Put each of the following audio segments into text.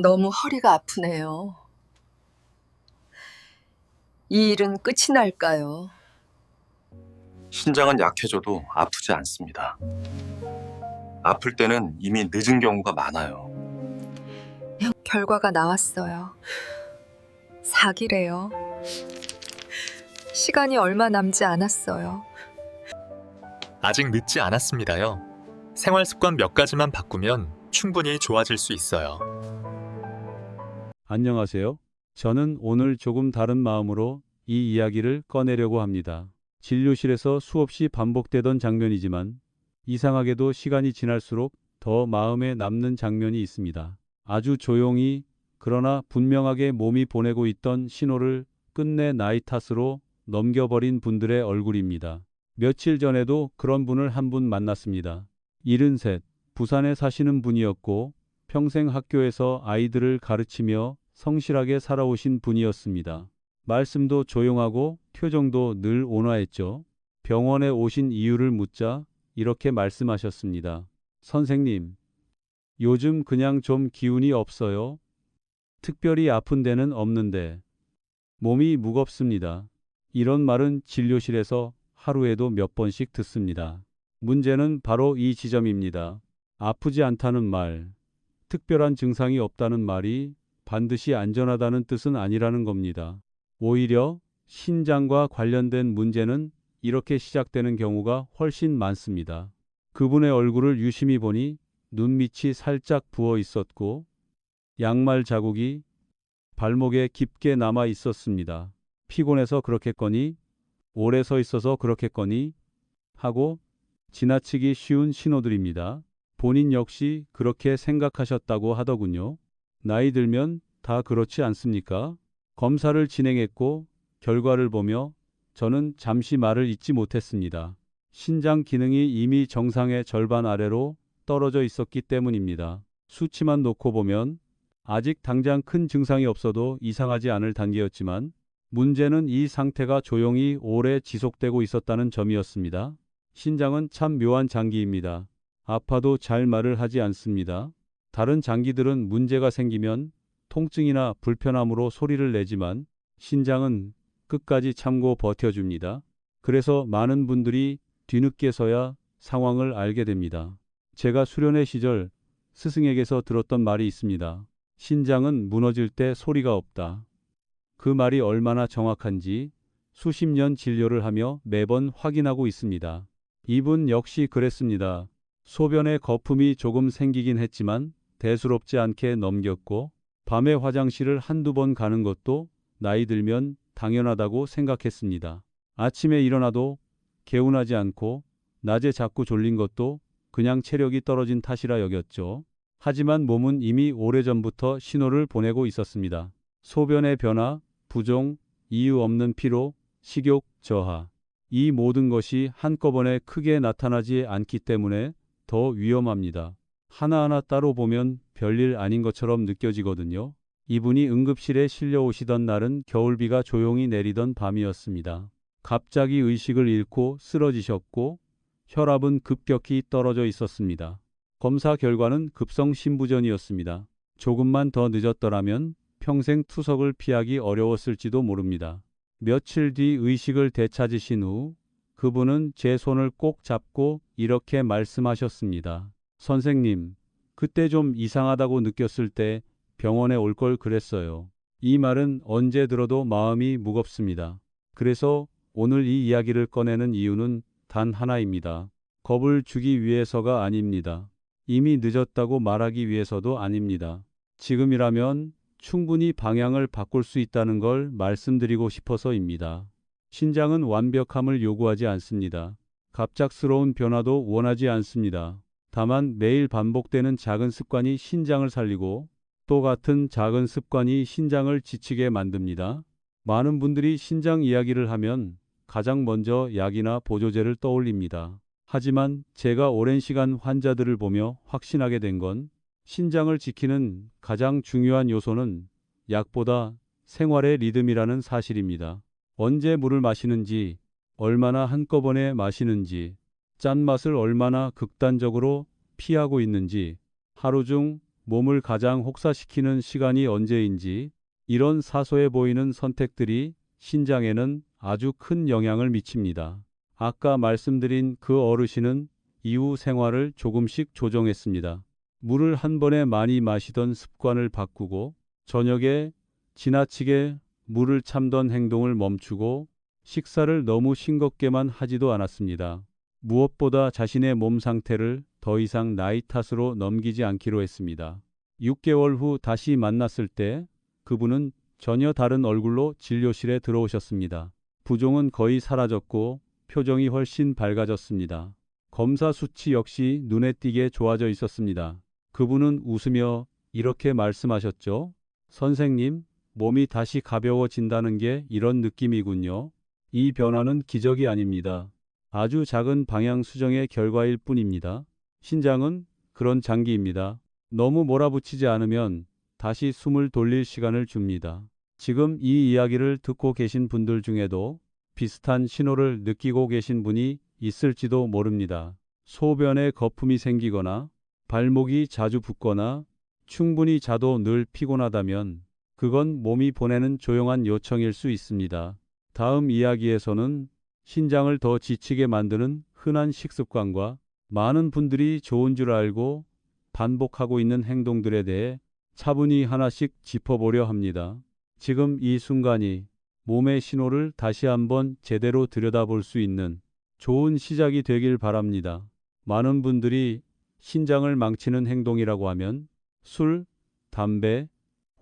너무 허리가 아프네요. 이 일은 끝이 날까요? 신장은 약해져도 아프지 않습니다. 아플 때는 이미 늦은 경우가 많아요. 결과가 나왔어요. 사기래요. 시간이 얼마 남지 않았어요. 아직 늦지 않았습니다요. 생활 습관 몇 가지만 바꾸면 충분히 좋아질 수 있어요. 안녕하세요. 저는 오늘 조금 다른 마음으로 이 이야기를 꺼내려고 합니다. 진료실에서 수없이 반복되던 장면이지만 이상하게도 시간이 지날수록 더 마음에 남는 장면이 있습니다. 아주 조용히 그러나 분명하게 몸이 보내고 있던 신호를 끝내 나이 탓으로 넘겨버린 분들의 얼굴입니다. 며칠 전에도 그런 분을 한 분 만났습니다. 73, 부산에 사시는 분이었고 평생 학교에서 아이들을 가르치며 성실하게 살아오신 분이었습니다. 말씀도 조용하고 표정도 늘 온화했죠. 병원에 오신 이유를 묻자 이렇게 말씀하셨습니다. 선생님, 요즘 그냥 좀 기운이 없어요. 특별히 아픈 데는 없는데 몸이 무겁습니다. 이런 말은 진료실에서 하루에도 몇 번씩 듣습니다. 문제는 바로 이 지점입니다. 아프지 않다는 말, 특별한 증상이 없다는 말이 반드시 안전하다는 뜻은 아니라는 겁니다. 오히려 신장과 관련된 문제는 이렇게 시작되는 경우가 훨씬 많습니다. 그분의 얼굴을 유심히 보니 눈밑이 살짝 부어 있었고 양말 자국이 발목에 깊게 남아 있었습니다. 피곤해서 그렇겠거니, 오래 서 있어서 그렇겠거니 하고 지나치기 쉬운 신호들입니다. 본인 역시 그렇게 생각하셨다고 하더군요. 나이 들면 다 그렇지 않습니까? 검사를 진행했고 결과를 보며 저는 잠시 말을 잇지 못했습니다. 신장 기능이 이미 정상의 절반 아래로 떨어져 있었기 때문입니다. 수치만 놓고 보면 아직 당장 큰 증상이 없어도 이상하지 않을 단계였지만 문제는 이 상태가 조용히 오래 지속되고 있었다는 점이었습니다. 신장은 참 묘한 장기입니다. 아파도 잘 말을 하지 않습니다. 다른 장기들은 문제가 생기면 통증이나 불편함으로 소리를 내지만 신장은 끝까지 참고 버텨줍니다. 그래서 많은 분들이 뒤늦게서야 상황을 알게 됩니다. 제가 수련회 시절 스승에게서 들었던 말이 있습니다. 신장은 무너질 때 소리가 없다. 그 말이 얼마나 정확한지 수십 년 진료를 하며 매번 확인하고 있습니다. 이분 역시 그랬습니다. 소변에 거품이 조금 생기긴 했지만 대수롭지 않게 넘겼고 밤에 화장실을 한두 번 가는 것도 나이 들면 당연하다고 생각했습니다. 아침에 일어나도 개운하지 않고 낮에 자꾸 졸린 것도 그냥 체력이 떨어진 탓이라 여겼죠. 하지만 몸은 이미 오래전부터 신호를 보내고 있었습니다. 소변의 변화, 부종, 이유 없는 피로, 식욕 저하. 이 모든 것이 한꺼번에 크게 나타나지 않기 때문에 더 위험합니다. 하나하나 따로 보면 별일 아닌 것처럼 느껴지거든요. 이분이 응급실에 실려오시던 날은 겨울비가 조용히 내리던 밤이었습니다. 갑자기 의식을 잃고 쓰러지셨고 혈압은 급격히 떨어져 있었습니다. 검사 결과는 급성심부전이었습니다. 조금만 더 늦었더라면 평생 투석을 피하기 어려웠을지도 모릅니다. 며칠 뒤 의식을 되찾으신 후 그분은 제 손을 꼭 잡고 이렇게 말씀하셨습니다. 선생님, 그때 좀 이상하다고 느꼈을 때 병원에 올 걸 그랬어요. 이 말은 언제 들어도 마음이 무겁습니다. 그래서 오늘 이 이야기를 꺼내는 이유는 단 하나입니다. 겁을 주기 위해서가 아닙니다. 이미 늦었다고 말하기 위해서도 아닙니다. 지금이라면 충분히 방향을 바꿀 수 있다는 걸 말씀드리고 싶어서입니다. 신장은 완벽함을 요구하지 않습니다. 갑작스러운 변화도 원하지 않습니다. 다만 매일 반복되는 작은 습관이 신장을 살리고 또 같은 작은 습관이 신장을 지치게 만듭니다. 많은 분들이 신장 이야기를 하면 가장 먼저 약이나 보조제를 떠올립니다. 하지만 제가 오랜 시간 환자들을 보며 확신하게 된 건 신장을 지키는 가장 중요한 요소는 약보다 생활의 리듬이라는 사실입니다. 언제 물을 마시는지, 얼마나 한꺼번에 마시는지, 짠맛을 얼마나 극단적으로 피하고 있는지, 하루 중 몸을 가장 혹사시키는 시간이 언제인지 이런 사소해 보이는 선택들이 신장에는 아주 큰 영향을 미칩니다. 아까 말씀드린 그 어르신은 이후 생활을 조금씩 조정했습니다. 물을 한 번에 많이 마시던 습관을 바꾸고 저녁에 지나치게 물을 참던 행동을 멈추고 식사를 너무 싱겁게만 하지도 않았습니다. 무엇보다 자신의 몸 상태를 더 이상 나이 탓으로 넘기지 않기로 했습니다. 6개월 후 다시 만났을 때 그분은 전혀 다른 얼굴로 진료실에 들어오셨습니다. 부종은 거의 사라졌고 표정이 훨씬 밝아졌습니다. 검사 수치 역시 눈에 띄게 좋아져 있었습니다. 그분은 웃으며 이렇게 말씀하셨죠. 선생님, 몸이 다시 가벼워진다는 게 이런 느낌이군요. 이 변화는 기적이 아닙니다. 아주 작은 방향 수정의 결과일 뿐입니다. 신장은 그런 장기입니다. 너무 몰아붙이지 않으면 다시 숨을 돌릴 시간을 줍니다. 지금 이 이야기를 듣고 계신 분들 중에도 비슷한 신호를 느끼고 계신 분이 있을지도 모릅니다. 소변에 거품이 생기거나 발목이 자주 붓거나 충분히 자도 늘 피곤하다면 그건 몸이 보내는 조용한 요청일 수 있습니다. 다음 이야기에서는 신장을 더 지치게 만드는 흔한 식습관과 많은 분들이 좋은 줄 알고 반복하고 있는 행동들에 대해 차분히 하나씩 짚어보려 합니다. 지금 이 순간이 몸의 신호를 다시 한번 제대로 들여다볼 수 있는 좋은 시작이 되길 바랍니다. 많은 분들이 신장을 망치는 행동이라고 하면 술, 담배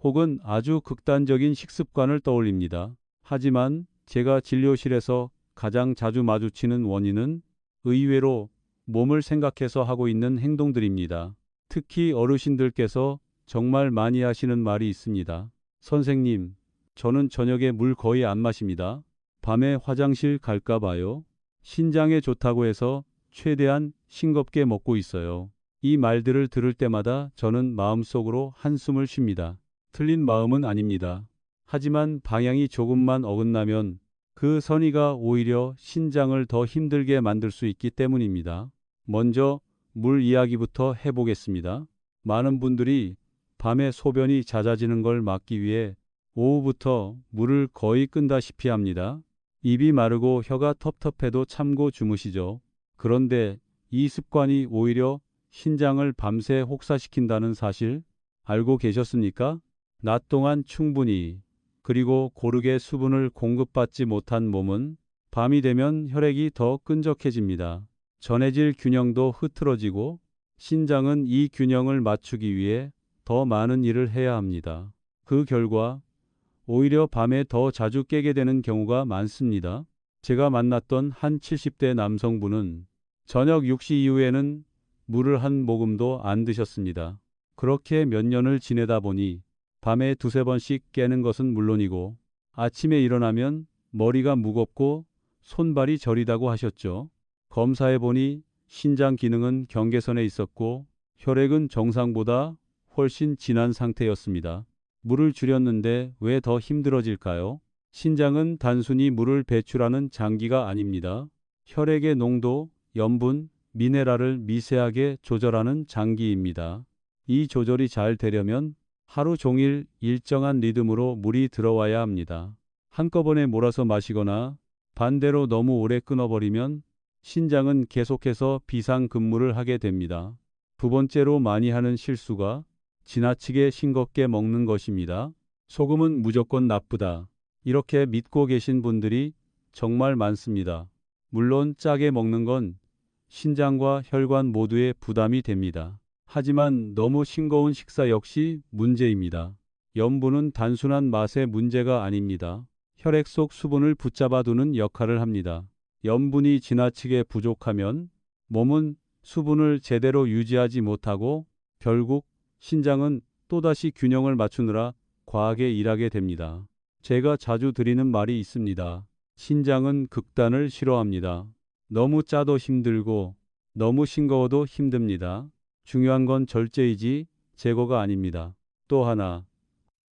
혹은 아주 극단적인 식습관을 떠올립니다. 하지만 제가 진료실에서 가장 자주 마주치는 원인은 의외로 몸을 생각해서 하고 있는 행동들입니다. 특히 어르신들께서 정말 많이 하시는 말이 있습니다. 선생님, 저는 저녁에 물 거의 안 마십니다. 밤에 화장실 갈까 봐요. 신장에 좋다고 해서 최대한 싱겁게 먹고 있어요. 이 말들을 들을 때마다 저는 마음속으로 한숨을 쉽니다. 틀린 마음은 아닙니다. 하지만 방향이 조금만 어긋나면 그 선의가 오히려 신장을 더 힘들게 만들 수 있기 때문입니다. 먼저 물 이야기부터 해보겠습니다. 많은 분들이 밤에 소변이 잦아지는 걸 막기 위해 오후부터 물을 거의 끈다시피 합니다. 입이 마르고 혀가 텁텁해도 참고 주무시죠. 그런데 이 습관이 오히려 신장을 밤새 혹사시킨다는 사실 알고 계셨습니까? 낮 동안 충분히 그리고 고르게 수분을 공급받지 못한 몸은 밤이 되면 혈액이 더 끈적해집니다. 전해질 균형도 흐트러지고 신장은 이 균형을 맞추기 위해 더 많은 일을 해야 합니다. 그 결과 오히려 밤에 더 자주 깨게 되는 경우가 많습니다. 제가 만났던 한 70대 남성분은 저녁 6시 이후에는 물을 한 모금도 안 드셨습니다. 그렇게 몇 년을 지내다 보니 밤에 두세 번씩 깨는 것은 물론이고 아침에 일어나면 머리가 무겁고 손발이 저리다고 하셨죠. 검사해보니 신장 기능은 경계선에 있었고 혈액은 정상보다 훨씬 진한 상태였습니다. 물을 줄였는데 왜 더 힘들어질까요? 신장은 단순히 물을 배출하는 장기가 아닙니다. 혈액의 농도, 염분, 미네랄을 미세하게 조절하는 장기입니다. 이 조절이 잘 되려면 하루 종일 일정한 리듬으로 물이 들어와야 합니다. 한꺼번에 몰아서 마시거나 반대로 너무 오래 끊어버리면 신장은 계속해서 비상근무를 하게 됩니다. 두 번째로 많이 하는 실수가 지나치게 싱겁게 먹는 것입니다. 소금은 무조건 나쁘다. 이렇게 믿고 계신 분들이 정말 많습니다. 물론 짜게 먹는 건 신장과 혈관 모두에 부담이 됩니다. 하지만 너무 싱거운 식사 역시 문제입니다. 염분은 단순한 맛의 문제가 아닙니다. 혈액 속 수분을 붙잡아 두는 역할을 합니다. 염분이 지나치게 부족하면 몸은 수분을 제대로 유지하지 못하고 결국 신장은 또다시 균형을 맞추느라 과하게 일하게 됩니다. 제가 자주 드리는 말이 있습니다. 신장은 극단을 싫어합니다. 너무 짜도 힘들고 너무 싱거워도 힘듭니다. 중요한 건 절제이지 제거가 아닙니다. 또 하나,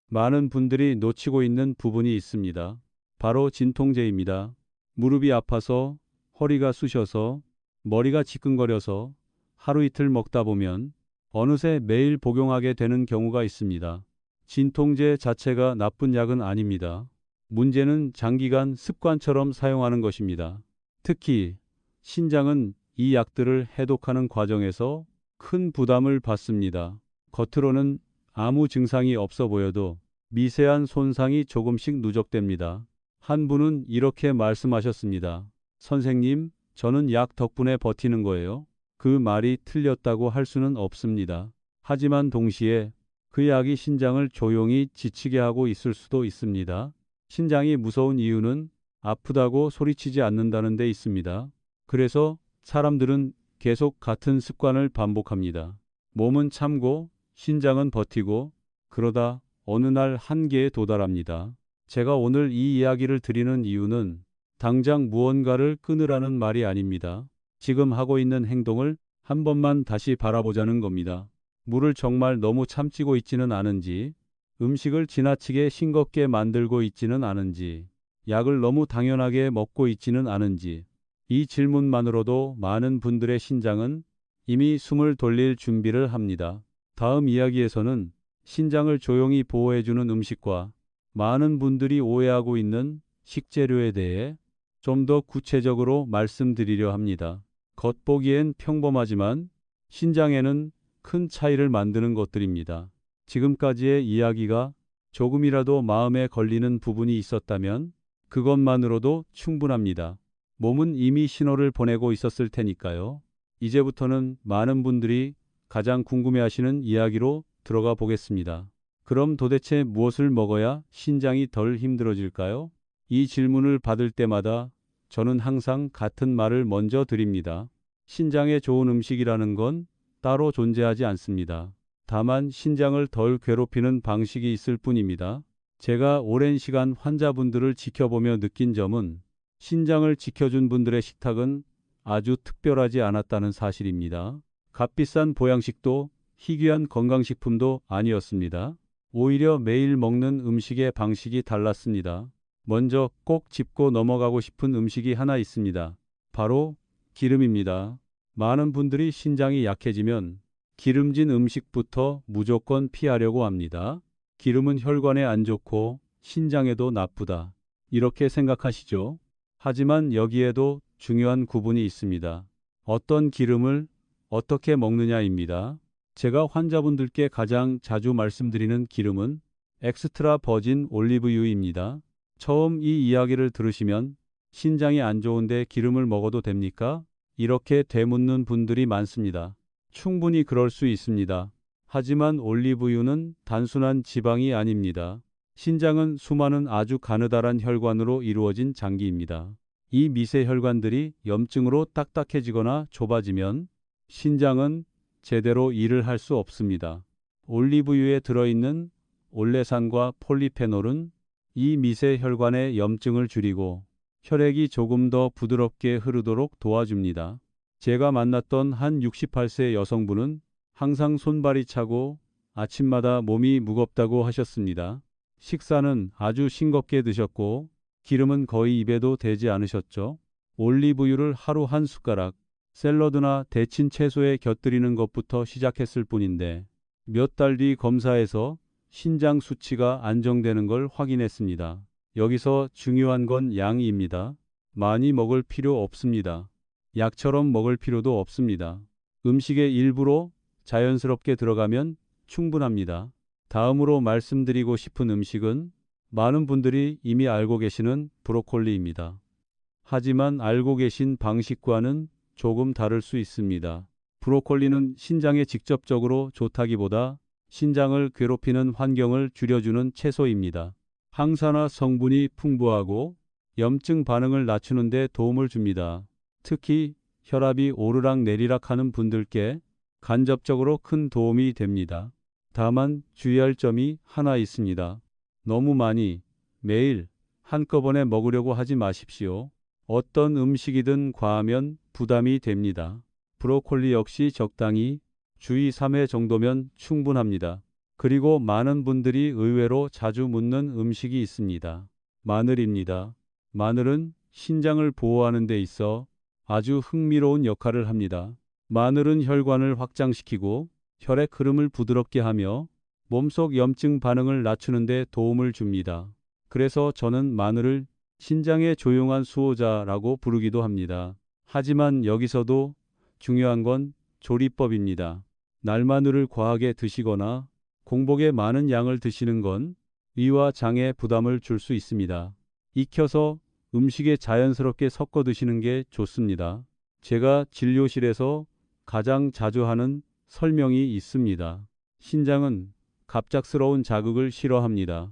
많은 분들이 놓치고 있는 부분이 있습니다. 바로 진통제입니다. 무릎이 아파서, 허리가 쑤셔서, 머리가 지끈거려서 하루 이틀 먹다 보면 어느새 매일 복용하게 되는 경우가 있습니다. 진통제 자체가 나쁜 약은 아닙니다. 문제는 장기간 습관처럼 사용하는 것입니다. 특히 신장은 이 약들을 해독하는 과정에서 큰 부담을 받습니다. 겉으로는 아무 증상이 없어 보여도 미세한 손상이 조금씩 누적됩니다. 한 분은 이렇게 말씀하셨습니다. 선생님, 저는 약 덕분에 버티는 거예요. 그 말이 틀렸다고 할 수는 없습니다. 하지만 동시에 그 약이 신장을 조용히 지치게 하고 있을 수도 있습니다. 신장이 무서운 이유는 아프다고 소리치지 않는다는 데 있습니다. 그래서 사람들은 계속 같은 습관을 반복합니다. 몸은 참고 신장은 버티고 그러다 어느 날 한계에 도달합니다. 제가 오늘 이 이야기를 드리는 이유는 당장 무언가를 끊으라는 말이 아닙니다. 지금 하고 있는 행동을 한 번만 다시 바라보자는 겁니다. 물을 정말 너무 참치고 있지는 않은지, 음식을 지나치게 싱겁게 만들고 있지는 않은지, 약을 너무 당연하게 먹고 있지는 않은지, 이 질문만으로도 많은 분들의 신장은 이미 숨을 돌릴 준비를 합니다. 다음 이야기에서는 신장을 조용히 보호해주는 음식과 많은 분들이 오해하고 있는 식재료에 대해 좀 더 구체적으로 말씀드리려 합니다. 겉보기엔 평범하지만 신장에는 큰 차이를 만드는 것들입니다. 지금까지의 이야기가 조금이라도 마음에 걸리는 부분이 있었다면 그것만으로도 충분합니다. 몸은 이미 신호를 보내고 있었을 테니까요. 이제부터는 많은 분들이 가장 궁금해하시는 이야기로 들어가 보겠습니다. 그럼 도대체 무엇을 먹어야 신장이 덜 힘들어질까요? 이 질문을 받을 때마다 저는 항상 같은 말을 먼저 드립니다. 신장에 좋은 음식이라는 건 따로 존재하지 않습니다. 다만 신장을 덜 괴롭히는 방식이 있을 뿐입니다. 제가 오랜 시간 환자분들을 지켜보며 느낀 점은 신장을 지켜준 분들의 식탁은 아주 특별하지 않았다는 사실입니다. 값비싼 보양식도 희귀한 건강식품도 아니었습니다. 오히려 매일 먹는 음식의 방식이 달랐습니다. 먼저 꼭 짚고 넘어가고 싶은 음식이 하나 있습니다. 바로 기름입니다. 많은 분들이 신장이 약해지면 기름진 음식부터 무조건 피하려고 합니다. 기름은 혈관에 안 좋고 신장에도 나쁘다. 이렇게 생각하시죠? 하지만 여기에도 중요한 구분이 있습니다. 어떤 기름을 어떻게 먹느냐입니다. 제가 환자분들께 가장 자주 말씀드리는 기름은 엑스트라 버진 올리브유입니다. 처음 이 이야기를 들으시면 신장이 안 좋은데 기름을 먹어도 됩니까? 이렇게 되묻는 분들이 많습니다. 충분히 그럴 수 있습니다. 하지만 올리브유는 단순한 지방이 아닙니다. 신장은 수많은 아주 가느다란 혈관으로 이루어진 장기입니다. 이 미세 혈관들이 염증으로 딱딱해지거나 좁아지면 신장은 제대로 일을 할 수 없습니다. 올리브유에 들어있는 올레산과 폴리페놀은 이 미세 혈관의 염증을 줄이고 혈액이 조금 더 부드럽게 흐르도록 도와줍니다. 제가 만났던 한 68세 여성분은 항상 손발이 차고 아침마다 몸이 무겁다고 하셨습니다. 식사는 아주 싱겁게 드셨고 기름은 거의 입에도 대지 않으셨죠. 올리브유를 하루 한 숟가락, 샐러드나 데친 채소에 곁들이는 것부터 시작했을 뿐인데 몇 달 뒤 검사에서 신장 수치가 안정되는 걸 확인했습니다. 여기서 중요한 건 양입니다. 많이 먹을 필요 없습니다. 약처럼 먹을 필요도 없습니다. 음식의 일부로 자연스럽게 들어가면 충분합니다. 다음으로 말씀드리고 싶은 음식은 많은 분들이 이미 알고 계시는 브로콜리입니다. 하지만 알고 계신 방식과는 조금 다를 수 있습니다. 브로콜리는 신장에 직접적으로 좋다기보다 신장을 괴롭히는 환경을 줄여주는 채소입니다. 항산화 성분이 풍부하고 염증 반응을 낮추는 데 도움을 줍니다. 특히 혈압이 오르락 내리락 하는 분들께 간접적으로 큰 도움이 됩니다. 다만 주의할 점이 하나 있습니다. 너무 많이, 매일 한꺼번에 먹으려고 하지 마십시오. 어떤 음식이든 과하면 부담이 됩니다. 브로콜리 역시 적당히 주의 3회 정도면 충분합니다. 그리고 많은 분들이 의외로 자주 묻는 음식이 있습니다. 마늘입니다. 마늘은 신장을 보호하는 데 있어 아주 흥미로운 역할을 합니다. 마늘은 혈관을 확장시키고 혈액 흐름을 부드럽게 하며 몸속 염증 반응을 낮추는 데 도움을 줍니다. 그래서 저는 마늘을 신장의 조용한 수호자라고 부르기도 합니다. 하지만 여기서도 중요한 건 조리법입니다. 날마늘을 과하게 드시거나 공복에 많은 양을 드시는 건 위와 장에 부담을 줄 수 있습니다. 익혀서 음식에 자연스럽게 섞어 드시는 게 좋습니다. 제가 진료실에서 가장 자주 하는 설명이 있습니다. 신장은 갑작스러운 자극을 싫어합니다.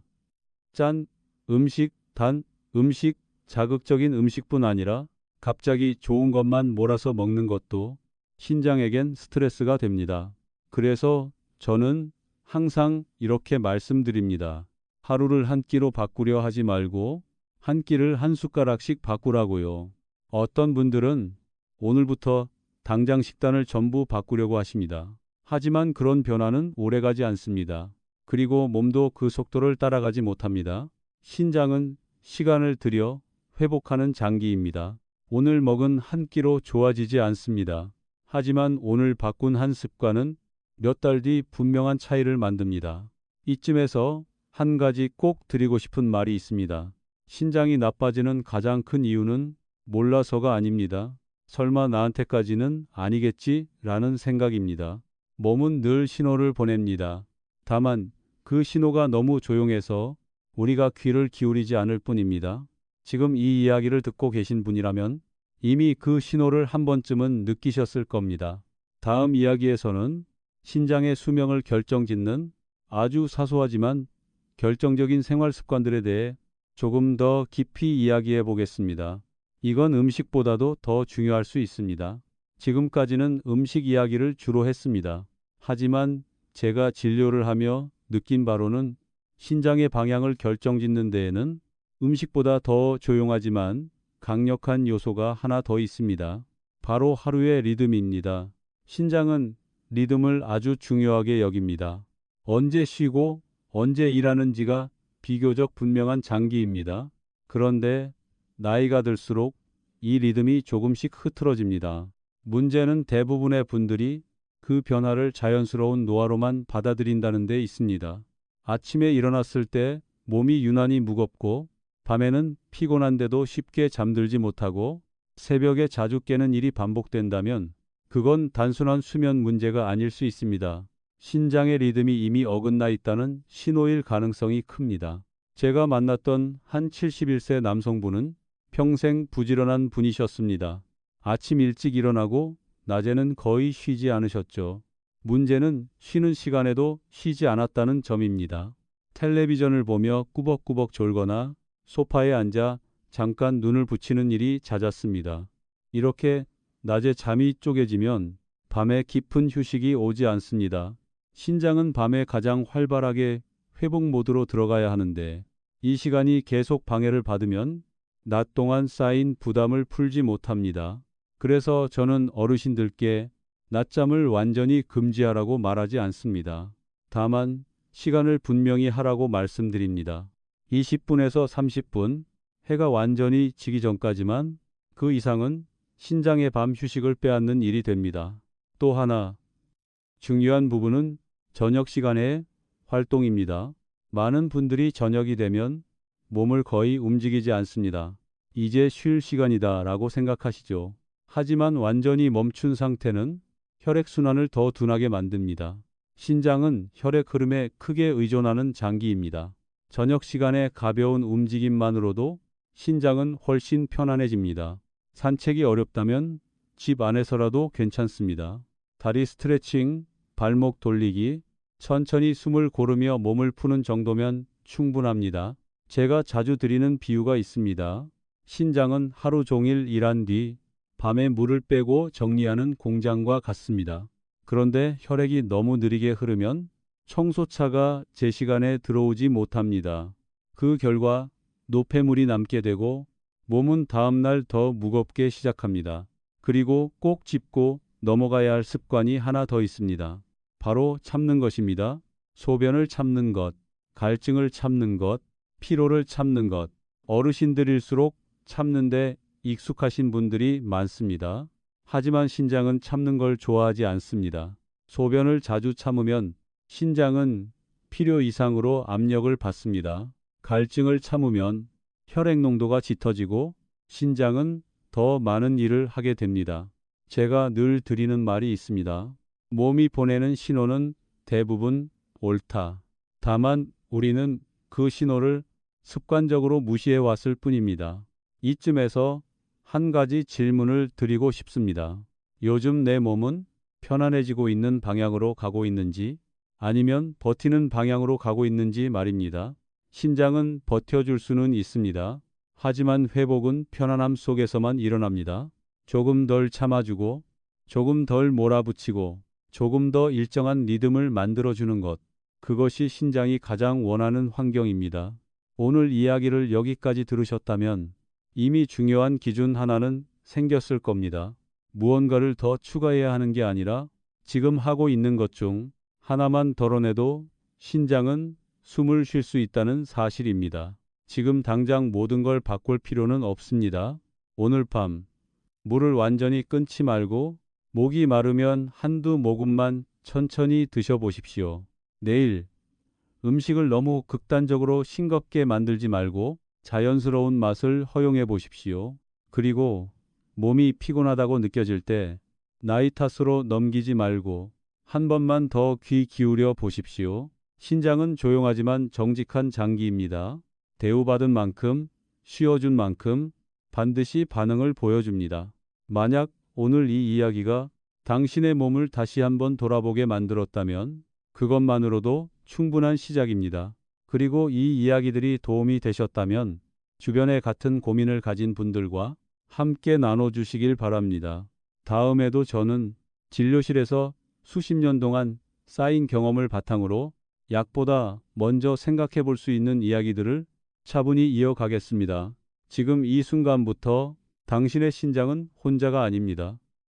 짠 음식, 단 음식, 자극적인 음식뿐 아니라 갑자기 좋은 것만 몰아서 먹는 것도 신장에겐 스트레스가 됩니다. 그래서 저는 항상 이렇게 말씀드립니다. 하루를 한 끼로 바꾸려 하지 말고 한 끼를 한 숟가락씩 바꾸라고요. 어떤 분들은 오늘부터 당장 식단을 전부 바꾸려고 하십니다. 하지만 그런 변화는 오래가지 않습니다. 그리고 몸도 그 속도를 따라가지 못합니다. 신장은 시간을 들여 회복하는 장기입니다. 오늘 먹은 한 끼로 좋아지지 않습니다. 하지만 오늘 바꾼 한 습관은 몇 달 뒤 분명한 차이를 만듭니다. 이쯤에서 한 가지 꼭 드리고 싶은 말이 있습니다. 신장이 나빠지는 가장 큰 이유는 몰라서가 아닙니다. 설마 나한테까지는 아니겠지? 라는 생각입니다. 몸은 늘 신호를 보냅니다. 다만 그 신호가 너무 조용해서 우리가 귀를 기울이지 않을 뿐입니다. 지금 이 이야기를 듣고 계신 분이라면 이미 그 신호를 한 번쯤은 느끼셨을 겁니다. 다음 이야기에서는 신장의 수명을 결정짓는 아주 사소하지만 결정적인 생활 습관들에 대해 조금 더 깊이 이야기해 보겠습니다. 이건 음식보다도 더 중요할 수 있습니다. 지금까지는 음식 이야기를 주로 했습니다. 하지만 제가 진료를 하며 느낀 바로는 신장의 방향을 결정짓는 데에는 음식보다 더 조용하지만 강력한 요소가 하나 더 있습니다. 바로 하루의 리듬입니다. 신장은 리듬을 아주 중요하게 여깁니다. 언제 쉬고 언제 일하는지가 비교적 분명한 장기입니다. 그런데 나이가 들수록 이 리듬이 조금씩 흐트러집니다. 문제는 대부분의 분들이 그 변화를 자연스러운 노화로만 받아들인다는 데 있습니다. 아침에 일어났을 때 몸이 유난히 무겁고 밤에는 피곤한데도 쉽게 잠들지 못하고 새벽에 자주 깨는 일이 반복된다면 그건 단순한 수면 문제가 아닐 수 있습니다. 신장의 리듬이 이미 어긋나 있다는 신호일 가능성이 큽니다. 제가 만났던 한 71세 남성분은 평생 부지런한 분이셨습니다. 아침 일찍 일어나고 낮에는 거의 쉬지 않으셨죠. 문제는 쉬는 시간에도 쉬지 않았다는 점입니다. 텔레비전을 보며 꾸벅꾸벅 졸거나 소파에 앉아 잠깐 눈을 붙이는 일이 잦았습니다. 이렇게 낮에 잠이 쪼개지면 밤에 깊은 휴식이 오지 않습니다. 신장은 밤에 가장 활발하게 회복 모드로 들어가야 하는데 이 시간이 계속 방해를 받으면 낮 동안 쌓인 부담을 풀지 못합니다. 그래서 저는 어르신들께 낮잠을 완전히 금지하라고 말하지 않습니다. 다만 시간을 분명히 하라고 말씀드립니다. 20분에서 30분, 해가 완전히 지기 전까지만. 그 이상은 신장의 밤 휴식을 빼앗는 일이 됩니다. 또 하나 중요한 부분은 저녁 시간의 활동입니다. 많은 분들이 저녁이 되면 몸을 거의 움직이지 않습니다. 이제 쉴 시간이다 라고 생각하시죠. 하지만 완전히 멈춘 상태는 혈액순환을 더 둔하게 만듭니다. 신장은 혈액 흐름에 크게 의존하는 장기입니다. 저녁 시간에 가벼운 움직임만으로도 신장은 훨씬 편안해집니다. 산책이 어렵다면 집 안에서라도 괜찮습니다. 다리 스트레칭, 발목 돌리기, 천천히 숨을 고르며 몸을 푸는 정도면 충분합니다. 제가 자주 드리는 비유가 있습니다. 신장은 하루 종일 일한 뒤 밤에 물을 빼고 정리하는 공장과 같습니다. 그런데 혈액이 너무 느리게 흐르면 청소차가 제 시간에 들어오지 못합니다. 그 결과 노폐물이 남게 되고 몸은 다음날 더 무겁게 시작합니다. 그리고 꼭 짚고 넘어가야 할 습관이 하나 더 있습니다. 바로 참는 것입니다. 소변을 참는 것, 갈증을 참는 것, 피로를 참는 것. 어르신들일수록 참는데 익숙하신 분들이 많습니다. 하지만 신장은 참는 걸 좋아하지 않습니다. 소변을 자주 참으면 신장은 필요 이상으로 압력을 받습니다. 갈증을 참으면 혈액 농도가 짙어지고 신장은 더 많은 일을 하게 됩니다. 제가 늘 드리는 말이 있습니다. 몸이 보내는 신호는 대부분 옳다. 다만 우리는 그 신호를 습관적으로 무시해 왔을 뿐입니다. 이쯤에서 한 가지 질문을 드리고 싶습니다. 요즘 내 몸은 편안해지고 있는 방향으로 가고 있는지 아니면 버티는 방향으로 가고 있는지 말입니다. 신장은 버텨줄 수는 있습니다. 하지만 회복은 편안함 속에서만 일어납니다. 조금 덜 참아주고, 조금 덜 몰아붙이고, 조금 더 일정한 리듬을 만들어주는 것. 그것이 신장이 가장 원하는 환경입니다. 오늘 이야기를 여기까지 들으셨다면 이미 중요한 기준 하나는 생겼을 겁니다. 무언가를 더 추가해야 하는 게 아니라 지금 하고 있는 것 중 하나만 덜어내도 신장은 숨을 쉴 수 있다는 사실입니다. 지금 당장 모든 걸 바꿀 필요는 없습니다. 오늘 밤 물을 완전히 끊지 말고 목이 마르면 한두 모금만 천천히 드셔보십시오. 내일 음식을 너무 극단적으로 싱겁게 만들지 말고 자연스러운 맛을 허용해 보십시오. 그리고 몸이 피곤하다고 느껴질 때 나이 탓으로 넘기지 말고 한 번만 더 귀 기울여 보십시오. 신장은 조용하지만 정직한 장기입니다. 대우받은 만큼, 쉬어준 만큼 반드시 반응을 보여줍니다. 만약 오늘 이 이야기가 당신의 몸을 다시 한번 돌아보게 만들었다면 그것만으로도 충분한 시작입니다. 그리고 이 이야기들이 도움이 되셨다면 주변에 같은 고민을 가진 분들과 함께 나눠주시길 바랍니다. 다음에도 저는 진료실에서 수십 년 동안 쌓인 경험을 바탕으로 약보다 먼저 생각해 볼 수 있는 이야기들을 차분히 이어가겠습니다. 지금 이 순간부터 당신의 신장은 혼자가 아닙니다.